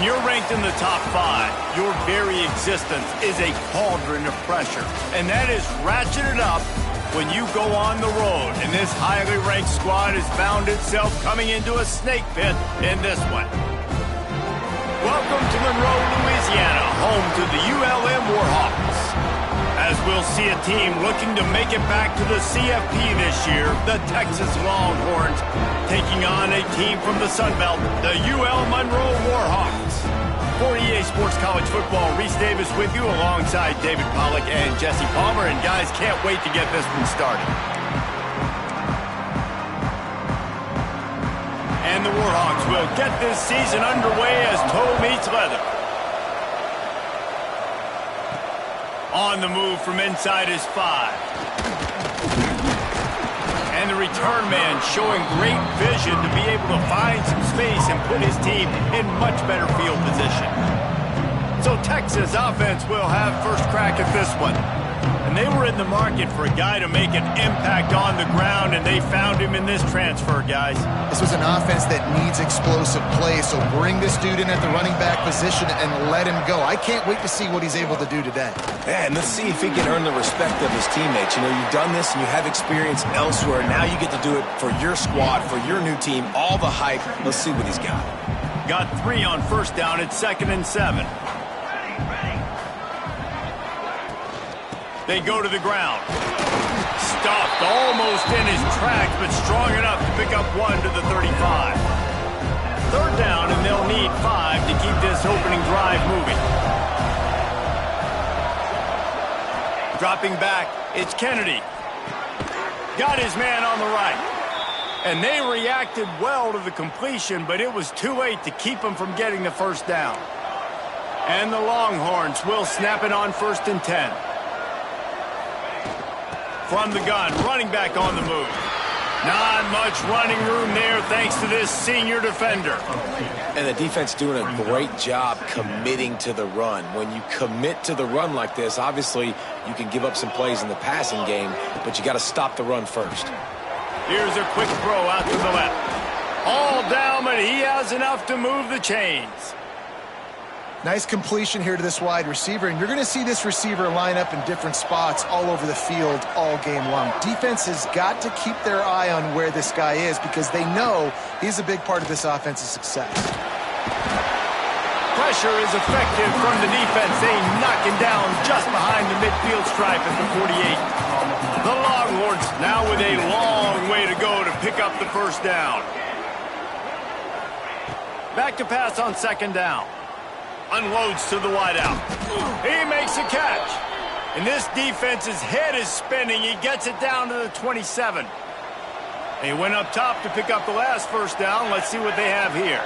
When you're ranked in the top 5, your very existence is a cauldron of pressure. And that is ratcheted up when you go on the road. And this highly ranked squad has found itself coming into a snake pit in this one. Welcome to Monroe, Louisiana, home to the ULM Warhawks. As we'll see a team looking to make it back to the CFP this year, the Texas Longhorns, taking on a team from the Sun Belt, the UL Monroe Warhawks. For EA Sports College Football, Reese Davis with you alongside David Pollack and Jesse Palmer. And guys, can't wait to get this one started. And the Warhawks will get this season underway as toe meets leather. On the move from inside his 5. And the return man showing great vision to be able to find some space and put his team in much better field position. So Texas offense will have first crack at this one. And they were in the market for a guy to make an impact on the ground, and they found him in this transfer, guys. This was an offense that needs explosive play, so bring this dude in at the running back position and let him go. I can't wait to see what he's able to do today. Yeah, and let's see if he can earn the respect of his teammates. You know, you've done this and you have experience elsewhere. Now you get to do it for your squad, for your new team, all the hype. Let's see what he's got. Got 3 on first down at 2nd and 7. They go to the ground. Stopped almost in his tracks, but strong enough to pick up 1 to the 35. 3rd down, and they'll need 5 to keep this opening drive moving. Dropping back, it's Kennedy. Got his man on the right. And they reacted well to the completion, but it was too late to keep him from getting the first down. And the Longhorns will snap it on 1st and 10. From the gun, running back on the move. Not much running room there thanks to this senior defender. And the defense doing a great job committing to the run. When you commit to the run like this, obviously you can give up some plays in the passing game, but you got to stop the run first. Here's a quick throw out to the left. All down, but he has enough to move the chains. Nice completion here to this wide receiver, and you're going to see this receiver line up in different spots all over the field all game long. Defense has got to keep their eye on where this guy is because they know he's a big part of this offense's success. Pressure is effective from the defense. They knock him down just behind the midfield stripe at the 48. The Longhorns now with a long way to go to pick up the first down. Back to pass on 2nd down. Unloads to the wideout. He makes a catch. And this defense's head is spinning. He gets it down to the 27. He went up top to pick up the last first down. Let's see what they have here.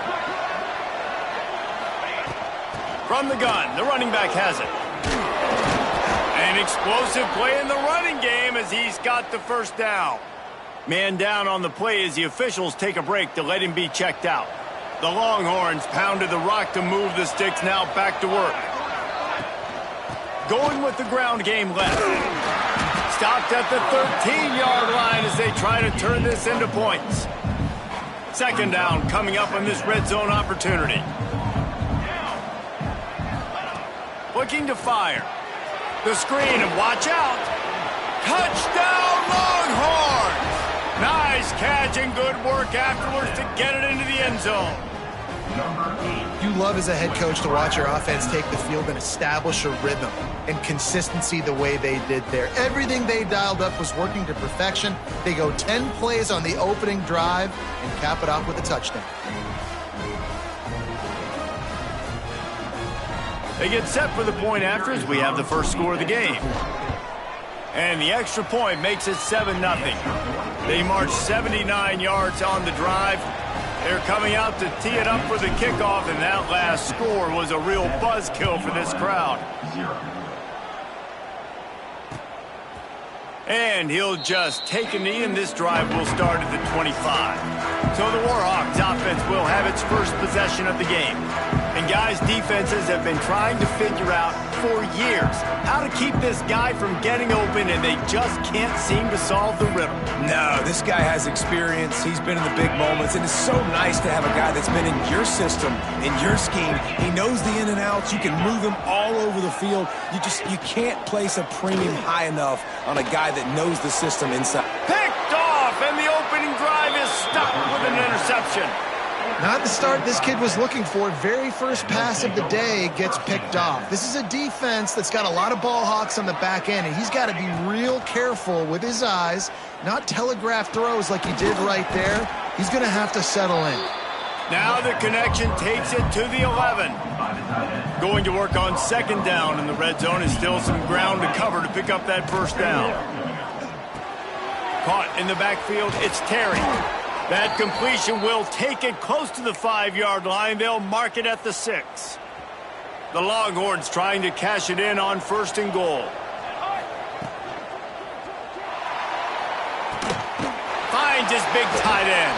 From the gun, the running back has it. An explosive play in the running game as he's got the first down. Man down on the play as the officials take a break to let him be checked out. The Longhorns pounded the rock to move the sticks, now back to work. Going with the ground game left. Stopped at the 13-yard line as they try to turn this into points. 2nd down coming up on this red zone opportunity. Looking to fire. The screen, and watch out. Touchdown, Longhorns! Nice catch and good work afterwards to get it into the end zone. You love as a head coach to watch your offense take the field and establish a rhythm and consistency the way they did there. Everything they dialed up was working to perfection. They go 10 plays on the opening drive and cap it off with a touchdown. They get set for the point after as we have the first score of the game. And the extra point makes it 7-0. They march 79 yards on the drive. They're coming out to tee it up for the kickoff, and that last score was a real buzzkill for this crowd. And he'll just take a knee, and this drive will start at the 25. So the Warhawks offense will have its first possession of the game. And guys, defenses have been trying to figure out for years how to keep this guy from getting open, and they just can't seem to solve the riddle. No, this guy has experience. He's been in the big moments, and it's so nice to have a guy that's been in your system, in your scheme. He knows the in and outs. You can move him all over the field. You can't place a premium high enough on a guy that knows the system inside. Picked off, and the opening drive is stopped with an interception. Not the start this kid was looking for. Very first pass of the day gets picked off. This is a defense that's got a lot of ball hawks on the back end, and he's got to be real careful with his eyes, not telegraph throws like he did right there. He's going to have to settle in. Now the connection takes it to the 11. Going to work on second down in the red zone, is still some ground to cover to pick up that first down. Caught in the backfield, it's Terry. That completion will take it close to the 5-yard line. They'll mark it at the 6. The Longhorns trying to cash it in on first and goal. Finds his big tight end.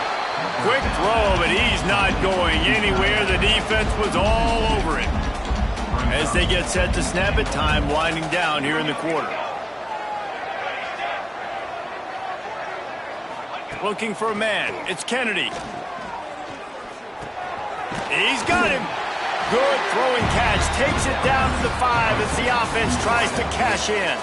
Quick throw, but he's not going anywhere. The defense was all over it. As they get set to snap it, time winding down here in the quarter. Looking for a man. It's Kennedy. He's got him. Good throwing catch. Takes it down to the 5 as the offense tries to cash in.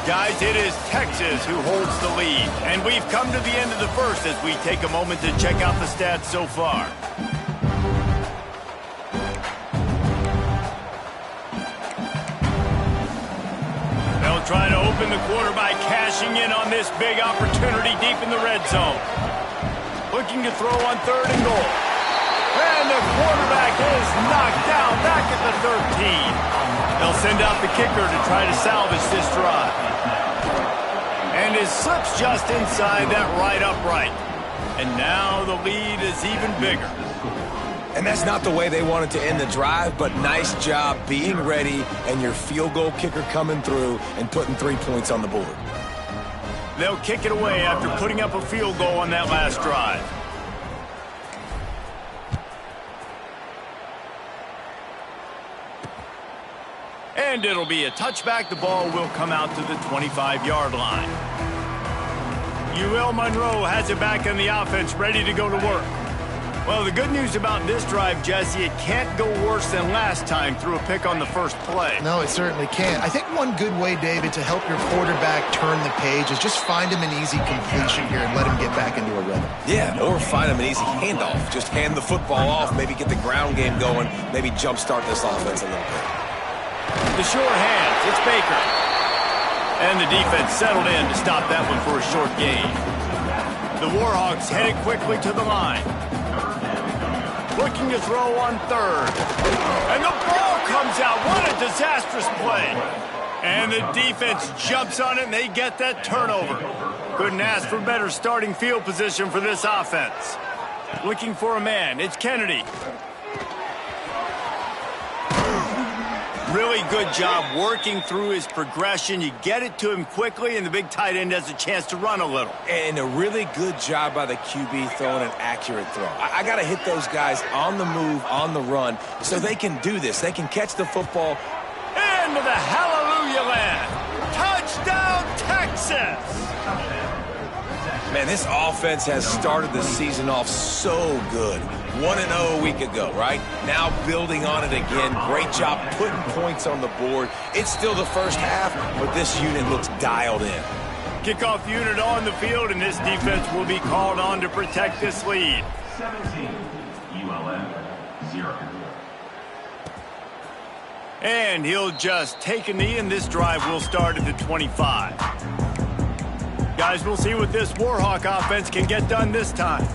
Guys, it is Texas who holds the lead. And we've come to the end of the first as we take a moment to check out the stats so far. They'll try to open the quarter by cashing in on this big opportunity deep in the red zone. Looking to throw on third and goal. And the quarterback is knocked down back at the 13. They'll send out the kicker to try to salvage this drive. And his slips just inside that right upright. And now the lead is even bigger. And that's not the way they wanted to end the drive, but nice job being ready and your field goal kicker coming through and putting 3 points on the board. They'll kick it away after putting up a field goal on that last drive. And it'll be a touchback. The ball will come out to the 25-yard line. UL Monroe has it back on the offense, ready to go to work. Well, the good news about this drive, Jesse, it can't go worse than last time through a pick on the first play. No, it certainly can't. I think one good way, David, to help your quarterback turn the page is just find him an easy completion here and let him get back into a rhythm. Yeah, or find him an easy handoff. Just hand the football off, maybe get the ground game going, maybe jumpstart this offense a little bit. The sure hands, it's Baker. And the defense settled in to stop that one for a short gain. The Warhawks headed quickly to the line. Looking to throw on third. And the ball comes out. What a disastrous play. And the defense jumps on it, and they get that turnover. Couldn't ask for better starting field position for this offense. Looking for a man. It's Kennedy. Really good job working through his progression. You get it to him quickly, and the big tight end has a chance to run a little. And a really good job by the QB throwing an accurate throw. I got to hit those guys on the move, on the run, so they can do this. They can catch the football. Into the hallelujah land. Touchdown, Texas! Man, this offense has started the season off so good. 1-0 a week ago, right? Now building on it again. Great job putting points on the board. It's still the first half, but this unit looks dialed in. Kickoff unit on the field, and this defense will be called on to protect this lead. 17, ULM 0. And he'll just take a knee, and this drive will start at the 25. Guys, we'll see what this Warhawk offense can get done this time.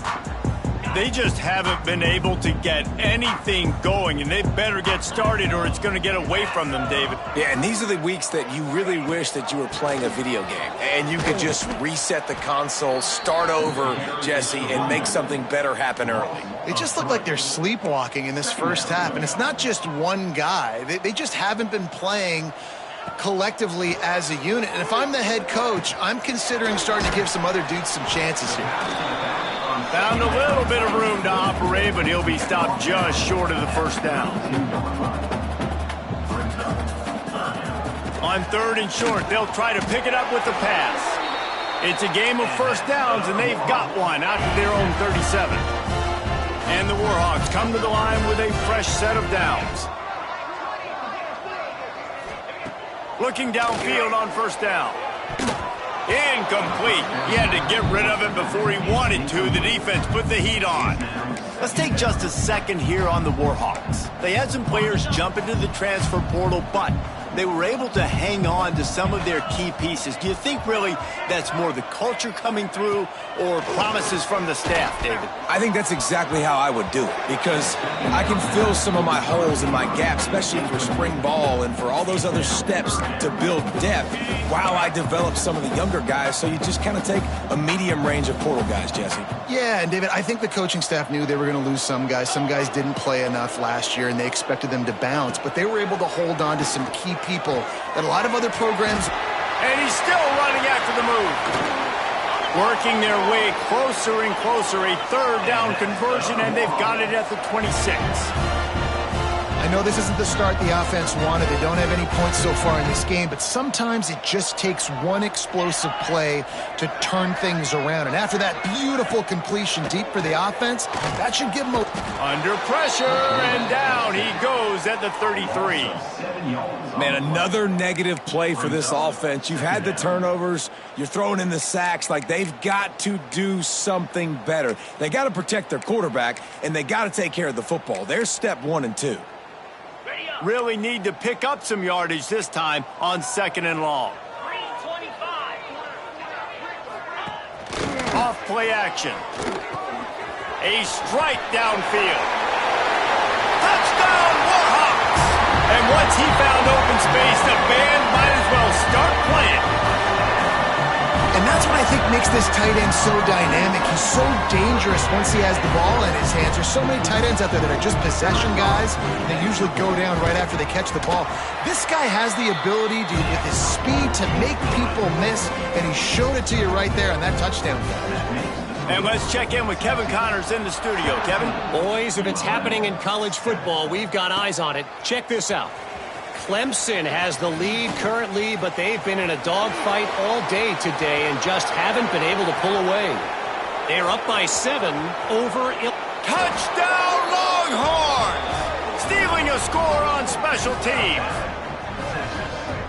They just haven't been able to get anything going, and they better get started or it's going to get away from them, David. Yeah, and these are the weeks that you really wish that you were playing a video game and you could just reset the console, start over, Jesse, and make something better happen early. They just look like they're sleepwalking in this first half, and it's not just one guy. They just haven't been playing collectively as a unit. And if I'm the head coach, I'm considering starting to give some other dudes some chances here. Found a little bit of room to operate, but he'll be stopped just short of the first down. On 3rd and short, they'll try to pick it up with the pass. It's a game of first downs, and they've got one out to their own 37. And the Warhawks come to the line with a fresh set of downs. Looking downfield on first down. Incomplete. He had to get rid of it before he wanted to. The defense put the heat on. Let's take just a second here on the Warhawks. They had some players jump into the transfer portal, but they were able to hang on to some of their key pieces. Do you think really that's more the culture coming through or promises from the staff, David? I think that's exactly how I would do it, because I can fill some of my holes and my gaps, especially for spring ball and for all those other steps to build depth while I develop some of the younger guys. So you just kind of take a medium range of portal guys, Jesse. Yeah, and David, I think the coaching staff knew they were going to lose some guys. Some guys didn't play enough last year, and they expected them to bounce, but they were able to hold on to some key people that a lot of other programs. And he's still running after the move. Working their way closer and closer. A 3rd down conversion, and they've got it at the 26. I know this isn't the start the offense wanted. They don't have any points so far in this game, but sometimes it just takes one explosive play to turn things around. And after that beautiful completion deep for the offense, that should give them a... Under pressure, and down he goes at the 33. Man, another negative play for this offense. You've had the turnovers. You're throwing in the sacks. Like, they've got to do something better. They got to protect their quarterback, and they got to take care of the football. There's step 1 and 2. Really need to pick up some yardage this time on 2nd and long. Off play action. A strike downfield. Touchdown, Warhawks! And once he found open space, the band might as well start playing. And that's what I think makes this tight end so dynamic. He's so dangerous once he has the ball in his hands. There's so many tight ends out there that are just possession guys. They usually go down right after they catch the ball. This guy has the ability to, with his speed, to make people miss, and he showed it to you right there on that touchdown catch. And let's check in with Kevin Connors in the studio. Kevin? Boys, if it's happening in college football, we've got eyes on it. Check this out. Clemson has the lead currently, but they've been in a dogfight all day today and just haven't been able to pull away. They're up by 7 over... Touchdown, Longhorns! Stealing a score on special teams.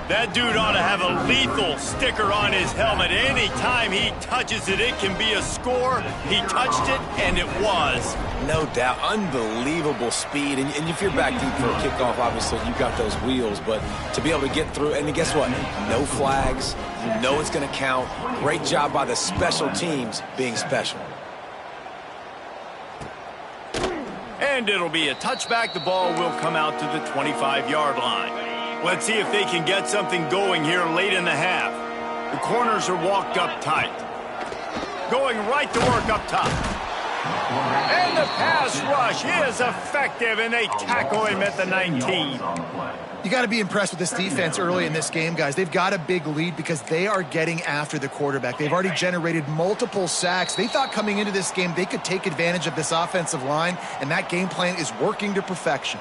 That dude ought to have a lethal sticker on his helmet. Anytime he touches it, it can be a score. He touched it, and it was. No doubt. Unbelievable speed. And if you're back deep for a kickoff, obviously you've got those wheels. But to be able to get through, and guess what? No flags. You know it's going to count. Great job by the special teams being special. And it'll be a touchback. The ball will come out to the 25-yard line. Let's see if they can get something going here late in the half. The corners are walked up tight. Going right to work up top. And the pass rush is effective, and they tackle him at the 19. You got to be impressed with this defense early in this game, guys. They've got a big lead because they are getting after the quarterback. They've already generated multiple sacks. They thought coming into this game they could take advantage of this offensive line, and that game plan is working to perfection.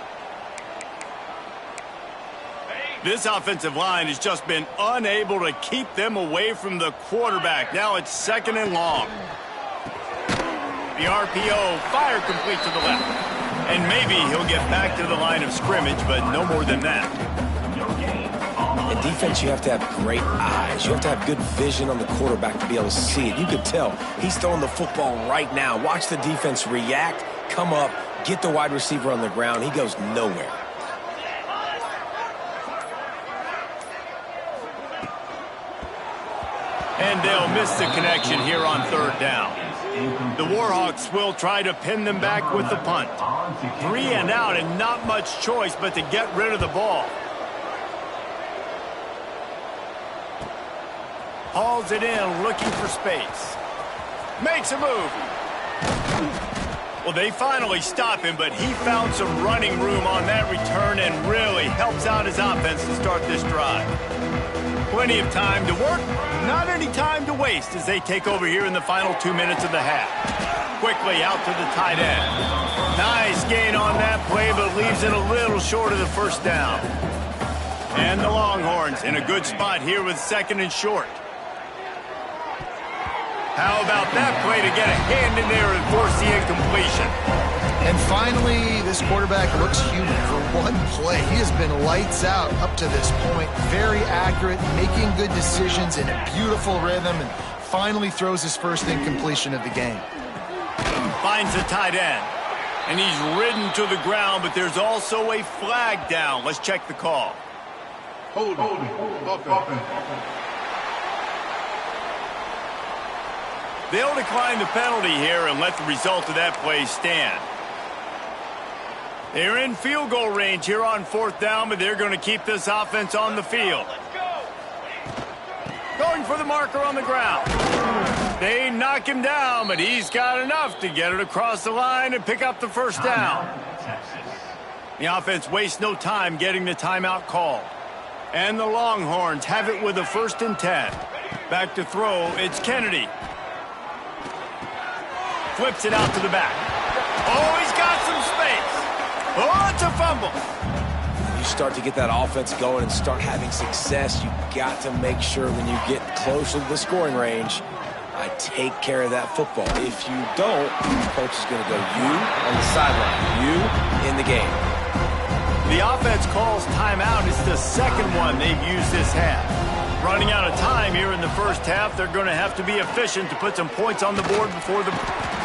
This offensive line has just been unable to keep them away from the quarterback. Now it's 2nd and long. The RPO, fire complete to the left. And maybe he'll get back to the line of scrimmage, but no more than that. In defense, you have to have great eyes. You have to have good vision on the quarterback to be able to see it. You could tell he's throwing the football right now. Watch the defense react, come up, get the wide receiver on the ground. He goes nowhere. And they'll miss the connection here on 3rd down. The Warhawks will try to pin them back with the punt. 3 and out, and not much choice but to get rid of the ball. Hauls it in, looking for space. Makes a move. Well, they finally stop him, but he found some running room on that return and really helps out his offense to start this drive. Plenty of time to work, not any time to waste as they take over here in the final 2 minutes of the half. quickly out to the tight end. Nice gain on that play, but leaves it a little short of the first down. And the Longhorns in a good spot here with 2nd and short. How about that play to get a hand in there and force the incompletion? And finally, this quarterback looks human for one play. He has been lights out up to this point. Very accurate, making good decisions in a beautiful rhythm, and finally throws his first incompletion of the game. Finds the tight end. And he's ridden to the ground, but there's also a flag down. Let's check the call. Hold it. They'll decline the penalty here and let the result of that play stand. They're in field goal range here on 4th down, but they're going to keep this offense on the field. Going for the marker on the ground. They knock him down, but he's got enough to get it across the line and pick up the first down. The offense wastes no time getting the timeout called. And the Longhorns have it with a 1st and 10. Back to throw, it's Kennedy. Flips it out to the back. Oh, he's got some space. Oh, it's a fumble. You start to get that offense going and start having success, you got to make sure when you get close to the scoring range, I take care of that football. If you don't, the coach is going to go you on the sideline, you in the game. The offense calls timeout. It's the 2nd one they've used this half. Running out of time here in the first half, they're going to have to be efficient to put some points on the board before the...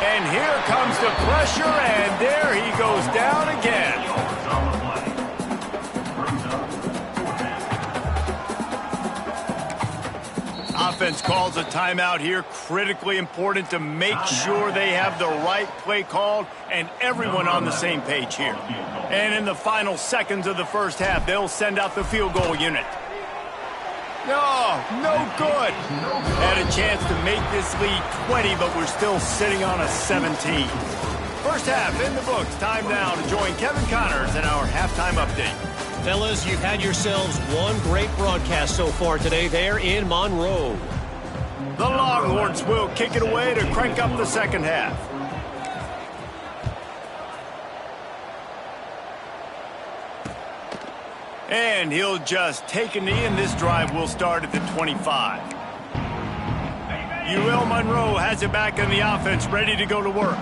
And here comes the pressure, and there he goes down again. Offense calls a timeout here. Critically important to make sure they have the right play called and everyone on the same page here. And in the final seconds of the first half, they'll send out the field goal unit. No good. Had a chance to make this lead 20, but we're still sitting on a 17. First half in the books. Time now to join Kevin Connors in our halftime update. Fellas, you've had yourselves one great broadcast so far today there in Monroe. The Longhorns will kick it away to crank up the second half. And he'll just take a knee, and this drive will start at the 25. UL Monroe has it back in the offense, ready to go to work.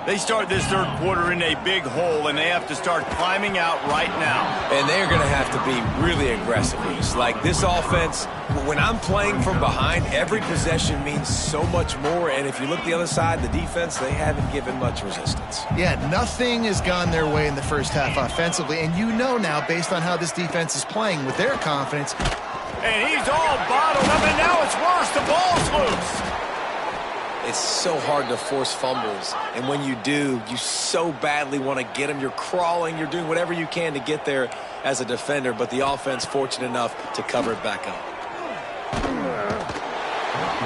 They start this 3rd quarter in a big hole, and they have to start climbing out right now. And they're going to have to be really aggressive. It's like this offense, when I'm playing from behind, every possession means so much more. And if you look the other side, the defense, they haven't given much resistance. Yeah, nothing has gone their way in the first half offensively. And you know now, based on how this defense is playing with their confidence. And he's all bottled up, and now it's worse. The ball's loose. It's so hard to force fumbles, and when you do, you so badly want to get them. You're crawling, you're doing whatever you can to get there as a defender, but the offense fortunate enough to cover it back up.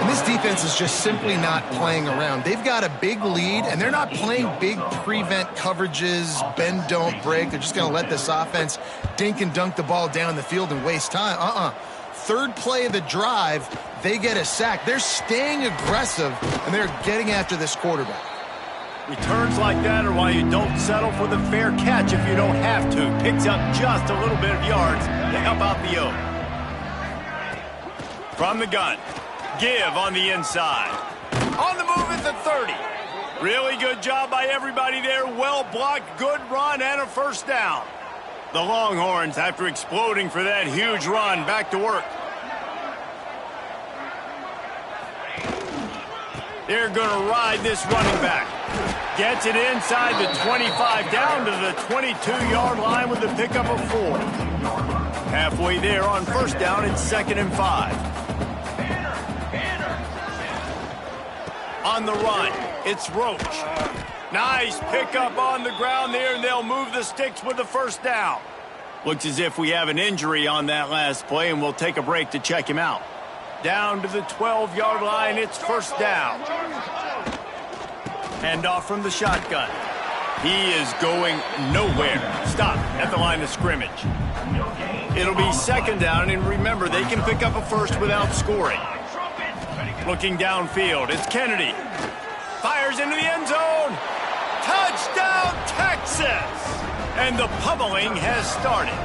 And this defense is just simply not playing around. They've got a big lead, and they're not playing big prevent coverages, bend, don't break. They're just going to let this offense dink and dunk the ball down the field and waste time. 3rd play of the drive, they get a sack. They're staying aggressive, and they're getting after this quarterback. Returns like that are why you don't settle for the fair catch if you don't have to. Picks up just a little bit of yards to help out the O. From the gun, give on the inside. On the move at the 30. Really good job by everybody there. Well blocked, good run, and a first down. The Longhorns, after exploding for that huge run, back to work. They're going to ride this running back. Gets it inside the 25, down to the 22-yard line with the pickup of 4. Halfway there on first down, it's 2nd and 5. On the run, it's Roach. Nice pickup on the ground there, and they'll move the sticks with the first down. Looks as if we have an injury on that last play, and we'll take a break to check him out. Down to the 12-yard line, it's first down. Handoff from the shotgun. He is going nowhere. Stop at the line of scrimmage. It'll be 2nd down, and remember, they can pick up a first without scoring. Looking downfield, it's Kennedy. fires into the end zone. Touchdown, Texas! And the pummeling has started.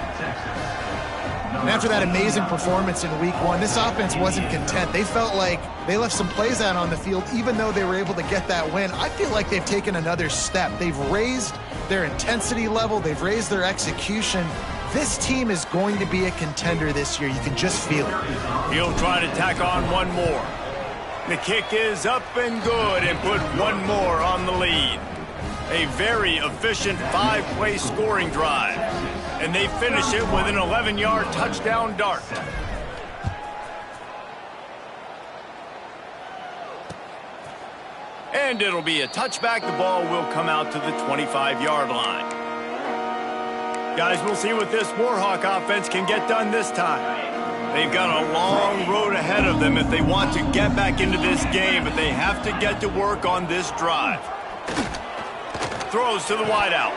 And after that amazing performance in week 1, this offense wasn't content. They felt like they left some plays out on the field, even though they were able to get that win. I feel like they've taken another step. They've raised their intensity level. They've raised their execution. This team is going to be a contender this year. You can just feel it. He'll try to tack on one more. The kick is up and good and put one more on the lead. A very efficient 5-play scoring drive. And they finish it with an 11-yard touchdown dart. And it'll be a touchback. The ball will come out to the 25-yard line. Guys, we'll see what this Warhawk offense can get done this time. They've got a long road ahead of them if they want to get back into this game, but they have to get to work on this drive. Throws to the wideout.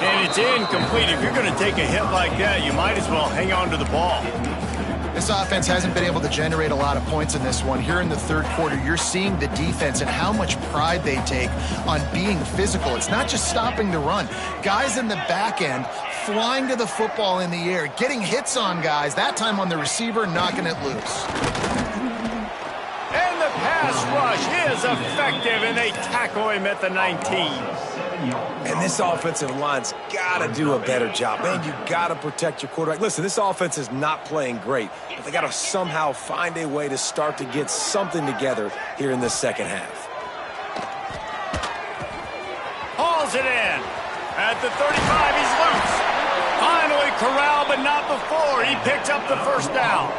And it's incomplete. If you're going to take a hit like that, you might as well hang on to the ball. This offense hasn't been able to generate a lot of points in this one. Here in the third quarter, you're seeing the defense and how much pride they take on being physical. It's not just stopping the run. Guys in the back end flying to the football in the air, getting hits on guys, that time on the receiver, knocking it loose. And the pass rush is effective, and they tackle him at the 19. And this offensive line's got to do a better job. Man, you got to protect your quarterback. Listen, this offense is not playing great, but they got to somehow find a way to start to get something together here in the second half. Hauls it in. At the 35, he's loose. Finally corralled, but not before. He picks up the first down.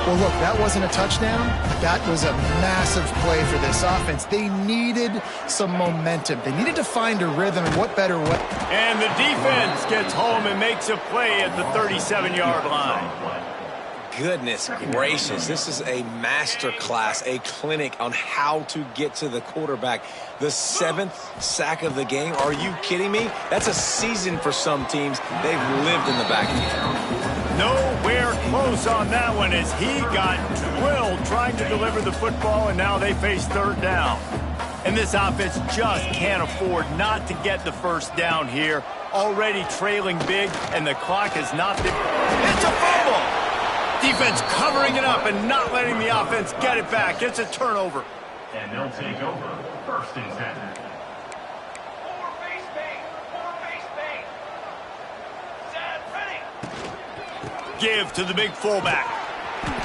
Well, look, that wasn't a touchdown. That was a massive play for this offense. They needed some momentum. They needed to find a rhythm, and what better way? And the defense gets home and makes a play at the 37-yard line. Goodness gracious, this is a master class, a clinic on how to get to the quarterback. The 7th sack of the game. Are you kidding me? That's a season for some teams. They've lived in the backfield. Nowhere close on that one as he got drilled trying to deliver the football, and now they face third down. And this offense just can't afford not to get the first down here. Already trailing big, and the clock is not there. It's a fumble! Defense covering it up and not letting the offense get it back. It's a turnover. And they'll take over first and 10. Give to the big fullback.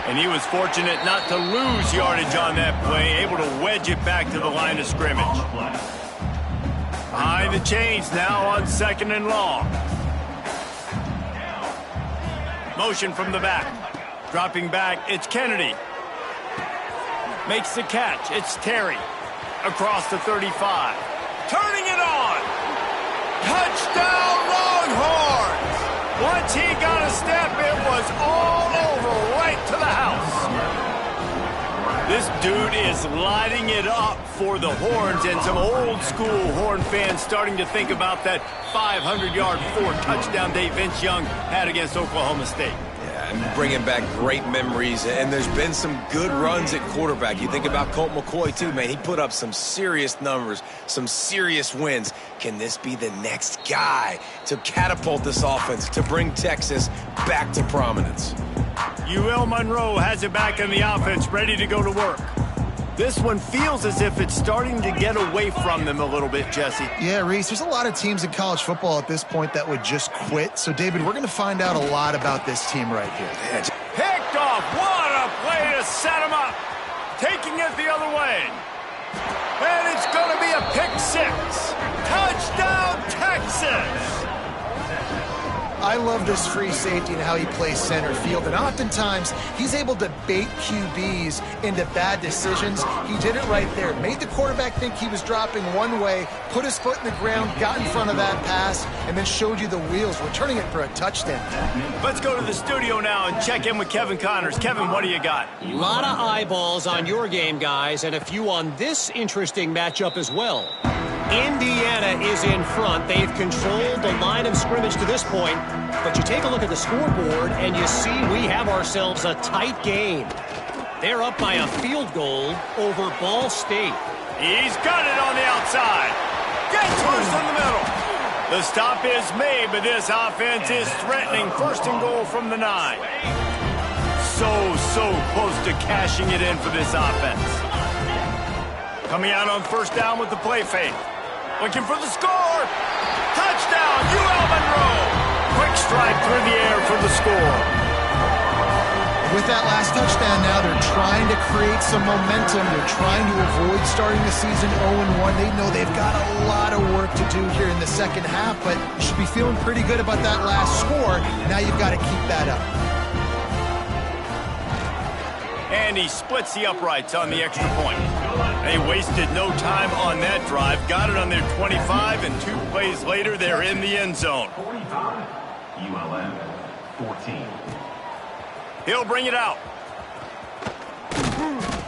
And he was fortunate not to lose yardage on that play, able to wedge it back to the line of scrimmage. Behind the chains now on 2nd and long. Motion from the back. Dropping back, it's Kennedy. Makes the catch, it's Terry. Across the 35. Turning it on! Touchdown Longhorns! Once he got a step, it was all over, right to the house. This dude is lighting it up for the Horns, and some old-school Horn fans starting to think about that 500-yard 4-touchdown day Vince Young had against Oklahoma State. And bringing back great memories, and there's been some good runs at quarterback. You think about Colt McCoy, too, man. He put up some serious numbers, some serious wins. Can this be the next guy to catapult this offense, to bring Texas back to prominence? UL Monroe has it back in the offense, ready to go to work. This one feels as if it's starting to get away from them a little bit, Jesse. Yeah, Reese, there's a lot of teams in college football at this point that would just quit. So, David, we're going to find out a lot about this team right here. Picked off. What a play to set him up. Taking it the other way. And it's going to be a pick 6. Touchdown, Texas. I love this free safety and how he plays center field, and oftentimes he's able to bait QBs into bad decisions. He did it right there. Made the quarterback think he was dropping one way, put his foot in the ground, got in front of that pass, and then showed you the wheels, returning it for a touchdown. Let's go to the studio now and check in with Kevin Connors. Kevin, what do you got? A lot of eyeballs on your game, guys, and a few on this interesting matchup as well. Indiana is in front. They've controlled the line of scrimmage to this point. But you take a look at the scoreboard, and you see we have ourselves a tight game. They're up by a field goal over Ball State. He's got it on the outside. Gets first in the middle. The stop is made, but this offense is threatening first and goal from the 9. So close to cashing it in for this offense. Coming out on first down with the play fake. Looking for the score. Touchdown, UL Monroe. Quick strike through the air for the score. With that last touchdown now, they're trying to create some momentum. They're trying to avoid starting the season 0-1. They know they've got a lot of work to do here in the second half, but you should be feeling pretty good about that last score. Now you've got to keep that up. And he splits the uprights on the extra point. They wasted no time on that drive. Got it on their 25, and 2 plays later, they're in the end zone. 45, ULM 14. He'll bring it out.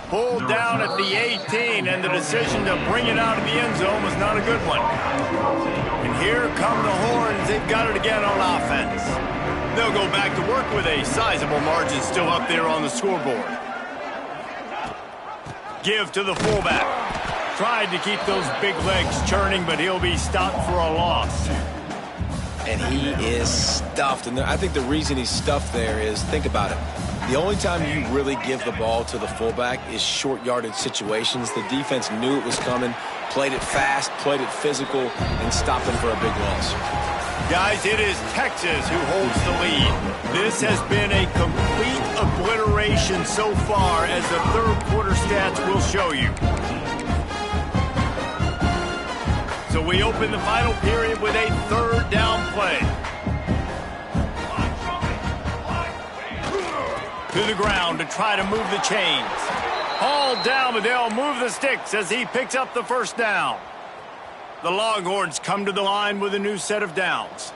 Pulled down at the 18, and the decision to bring it out of the end zone was not a good one. And here come the Horns. They've got it again on offense. They'll go back to work with a sizable margin still up there on the scoreboard. Give to the fullback. Tried to keep those big legs churning, but he'll be stopped for a loss. And he is stuffed. And I think the reason he's stuffed there is, think about it. The only time you really give the ball to the fullback is short yardage situations. The defense knew it was coming, played it fast, played it physical, and stopped him for a big loss. Guys, it is Texas who holds the lead. This has been a complete obliteration so far, as the third quarter stats will show you. So we open the final period with a third down play. To the ground to try to move the chains. Hauled down, but they'll move the sticks as he picks up the first down. The Longhorns come to the line with a new set of downs.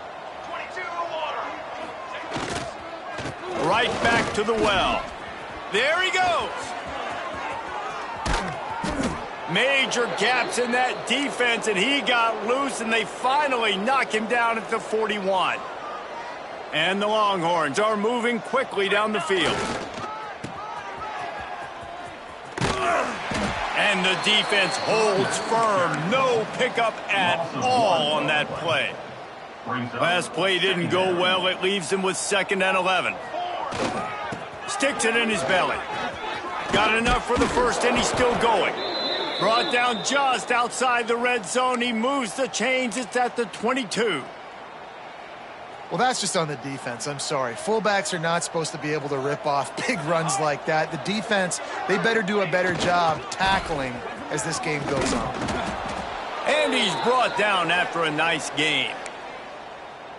Right back to the well. There he goes. Major gaps in that defense, and he got loose, and they finally knock him down at the 41. And the Longhorns are moving quickly down the field. And the defense holds firm. No pickup at all on that play. Last play didn't go well. It leaves him with 2nd and 11. Sticks it in his belly. Got enough for the first, and he's still going. Brought down just outside the red zone. He moves the chains. It's at the 22. Well, that's just on the defense. I'm sorry. Fullbacks are not supposed to be able to rip off big runs like that. The defense, they better do a better job tackling as this game goes on. And he's brought down after a nice game.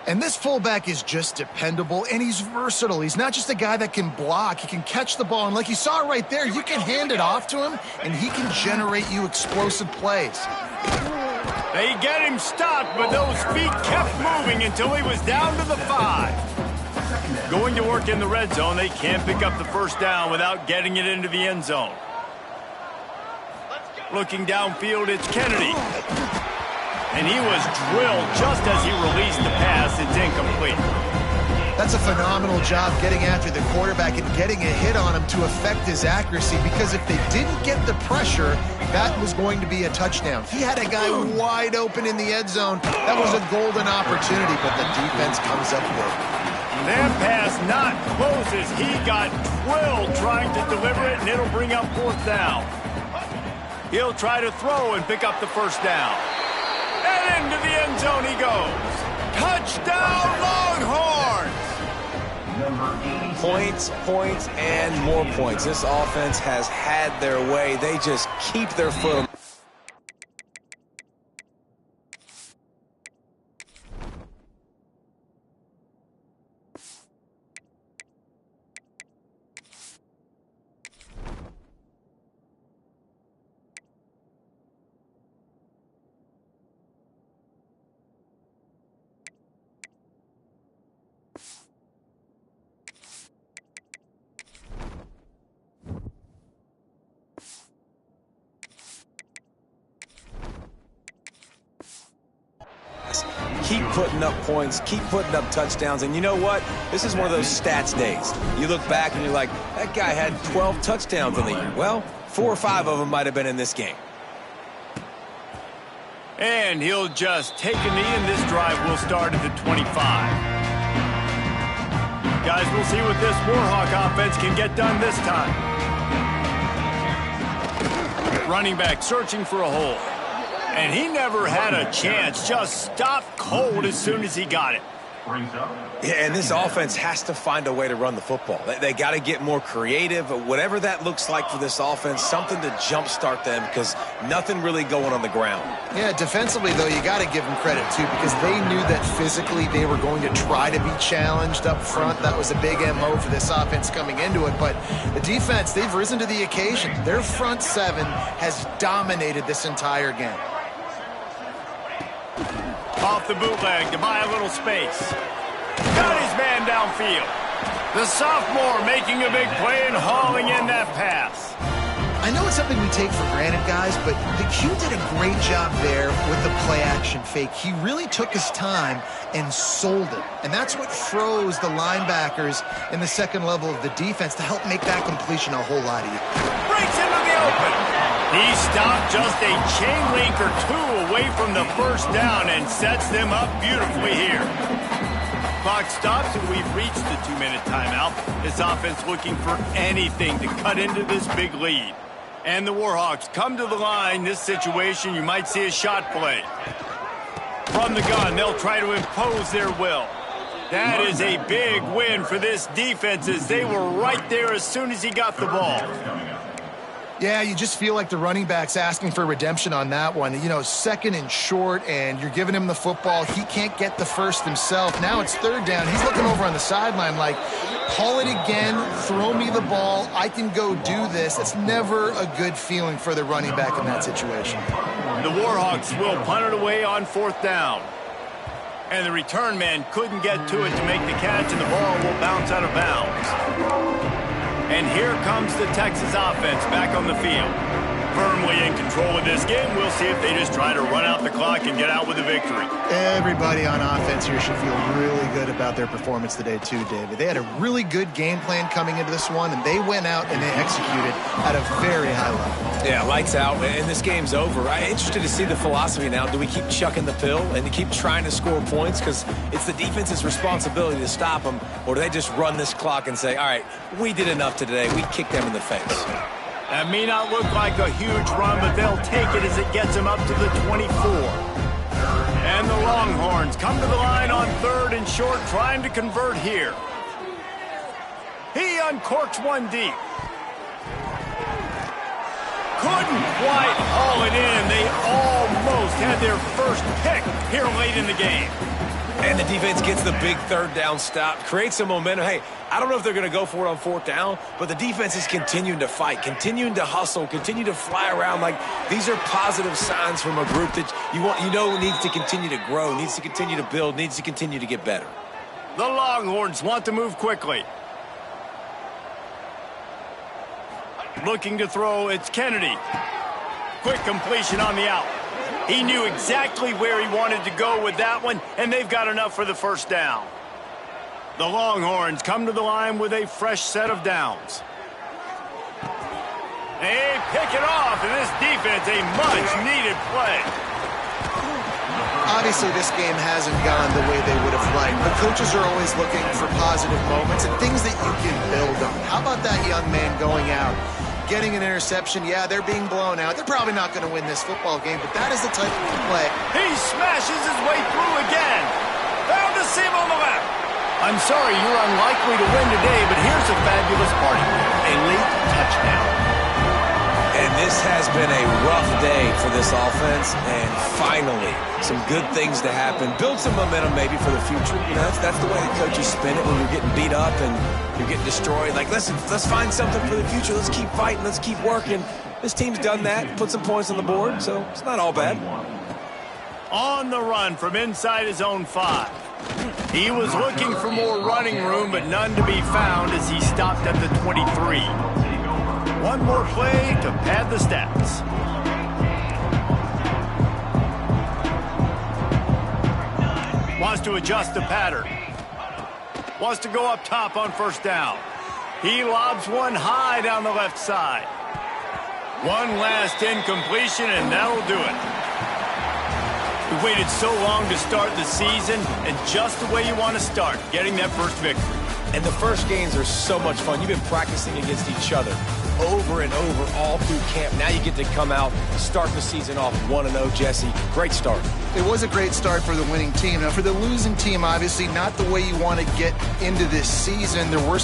And this fullback is just dependable, and he's versatile. He's not just a guy that can block. He can catch the ball, and like you saw right there, you can hand it off to him, and he can generate you explosive plays. They get him stopped, but those feet kept moving until he was down to the 5. Going to work in the red zone, they can't pick up the first down without getting it into the end zone. Looking downfield, it's Kennedy. And he was drilled just as he released the pass. It's incomplete. That's a phenomenal job getting after the quarterback and getting a hit on him to affect his accuracy, because if they didn't get the pressure, that was going to be a touchdown. He had a guy wide open in the end zone. That was a golden opportunity, but the defense comes up with it. That pass not close as he got drilled trying to deliver it, and it'll bring up 4th down. He'll try to throw and pick up the first down. And into the end zone he goes. Touchdown, Longhorns! Points, points, and more points. This offense has had their way. They just keep their foot on. putting up points, keep putting up touchdowns. And you know what? This is one of those stats days. You look back and you're like, that guy had 12 touchdowns in the year. Well, 4 or 5 of them might have been in this game. And he'll just take a knee, and this drive will start at the 25. Guys, we'll see what this Warhawk offense can get done this time. Running back searching for a hole. And he never had a chance. Just stopped cold as soon as he got it. Yeah, and this offense has to find a way to run the football. They got to get more creative, whatever that looks like for this offense, something to jumpstart them because nothing really going on the ground. Yeah, defensively, though, you got to give them credit, too, because they knew that physically they were going to try to be challenged up front. That was a big MO for this offense coming into it. But the defense, they've risen to the occasion. Their front seven has dominated this entire game. Off the bootleg to buy a little space. Got his man downfield. The sophomore making a big play and hauling in that pass. I know it's something we take for granted, guys, but the Q did a great job there with the play-action fake. He really took his time and sold it. And that's what froze the linebackers in the second level of the defense to help make that completion a whole lot easier. Breaks into the open. He stopped just a chain link or two away from the first down and sets them up beautifully here. Clock stops and we've reached the 2-minute timeout. This offense looking for anything to cut into this big lead. And the Warhawks come to the line. This situation, you might see a shot play. From the gun, they'll try to impose their will. That is a big win for this defense as they were right there as soon as he got the ball. Yeah, you just feel like the running back's asking for redemption on that one. You know, second and short, and you're giving him the football. He can't get the first himself. Now it's third down. He's looking over on the sideline like, call it again, throw me the ball, I can go do this. It's never a good feeling for the running back in that situation. The Warhawks will punt it away on 4th down. And the return man couldn't get to it to make the catch, and the ball will bounce out of bounds. And here comes the Texas offense back on the field. Firmly in control of this game. We'll see if they just try to run out the clock and get out with a victory. Everybody on offense here should feel really good about their performance today too, David. They had a really good game plan coming into this one, and they went out and they executed at a very high level. Yeah, lights out, and this game's over. I'm interested to see the philosophy now. Do we keep chucking the pill and to keep trying to score points because it's the defense's responsibility to stop them, or do they just run this clock and say, all right, we did enough today. We kicked them in the face. That may not look like a huge run, but they'll take it as it gets them up to the 24. And the Longhorns come to the line on 3rd and short, trying to convert here. He uncorks one deep. Couldn't quite haul it in. They almost had their first pick here late in the game. And the defense gets the big 3rd down stop, creates some momentum. Hey, I don't know if they're going to go for it on 4th down, but the defense is continuing to fight, continuing to hustle, continue to fly around. Like, these are positive signs from a group that you know needs to continue to grow, needs to continue to build, needs to continue to get better. The Longhorns want to move quickly. Looking to throw, it's Kennedy. Quick completion on the out. He knew exactly where he wanted to go with that one, and they've got enough for the first down. The Longhorns come to the line with a fresh set of downs. They pick it off, and this defense, a much-needed play. Obviously, this game hasn't gone the way they would have liked, but coaches are always looking for positive moments and things that you can build on. How about that young man going out, getting an interception? Yeah, they're being blown out. They're probably not going to win this football game, but that is the type of play. He smashes his way through again. Found a seam on the left. I'm sorry, you're unlikely to win today, but here's a fabulous party. A late touchdown. And this has been a rough day for this offense, and finally, some good things to happen. Build some momentum maybe for the future. You know, that's the way the coaches spin it when you're getting beat up and you're getting destroyed. Like, listen, let's find something for the future. Let's keep fighting. Let's keep working. This team's done that, put some points on the board, so it's not all bad. On the run from inside his own 5. He was looking for more running room, but none to be found as he stopped at the 23. One more play to pad the stats. Wants to adjust the pattern. Wants to go up top on first down. He lobs one high down the left side. One last incompletion, and that'll do it. We waited so long to start the season, and just the way you want to start, getting that first victory. And the first games are so much fun. You've been practicing against each other over and over all through camp. Now you get to come out, start the season off 1-0, Jesse. Great start. It was a great start for the winning team. Now, for the losing team, obviously not the way you want to get into this season. There were